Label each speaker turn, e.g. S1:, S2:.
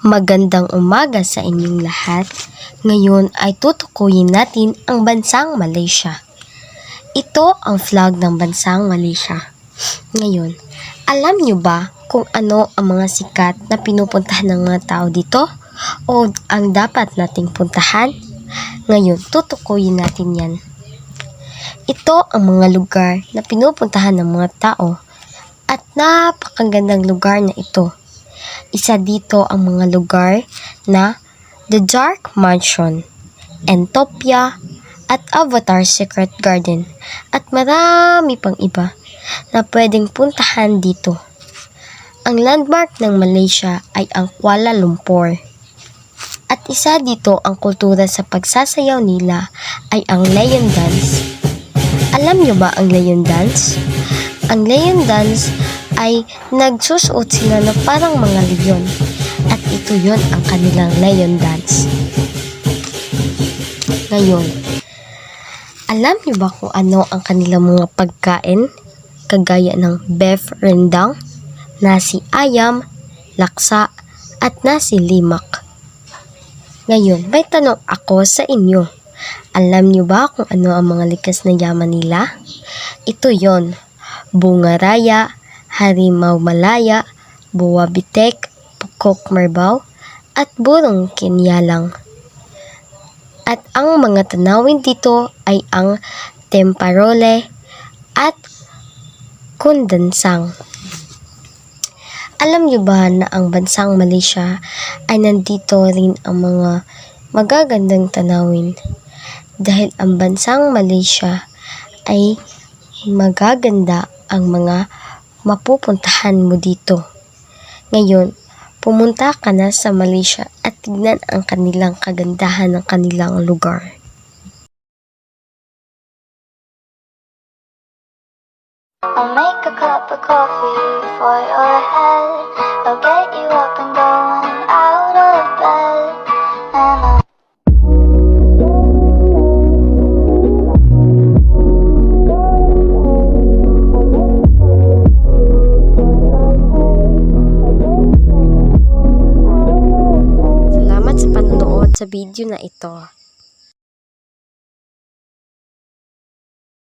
S1: Magandang umaga sa inyong lahat. Ngayon ay tutukuyin natin ang bansang Malaysia. Ito ang flag ng bansang Malaysia. Ngayon, alam nyo ba kung ano ang mga sikat na pinupuntahan ng mga tao dito? O ang dapat nating puntahan? Ngayon, tutukuyin natin yan. Ito ang mga lugar na pinupuntahan ng mga tao at napakagandang lugar na ito. Isa dito ang mga lugar na The Dark Mansion, Entopia, at Avatar Secret Garden, at marami pang iba na pwedeng puntahan dito. Ang landmark ng Malaysia ay ang Kuala Lumpur. At isa dito ang kultura sa pagsasayaw nila ay ang Lion Dance. Alam nyo ba ang Lion Dance? Ang Lion Dance ay nagsusuot sila na parang mga leon. At ito yon ang kanilang Lion Dance. Ngayon, alam niyo ba kung ano ang kanilang mga pagkain? Kagaya ng beef rendang, nasi ayam, laksa, at nasi limak. Ngayon, may tanong ako sa inyo. Alam niyo ba kung ano ang mga likas na yaman nila? Ito yon: bunga raya, harimau Malaya, buwa bitek, pukok marbaw, at burong kinyalang. At ang mga tanawin dito ay ang temparole at kundansang. Alam niyo ba na ang bansang Malaysia ay nandito rin ang mga magagandang tanawin? Dahil ang bansang Malaysia ay magaganda ang mga mapupuntahan mo dito. Ngayon, pumunta ka na sa Malaysia at tignan ang kanilang kagandahan ng kanilang lugar.
S2: I'll make a cup of coffee for your head. I'll get you up and going out of bed. And I'll
S1: Salamat sa panonood sa video na ito.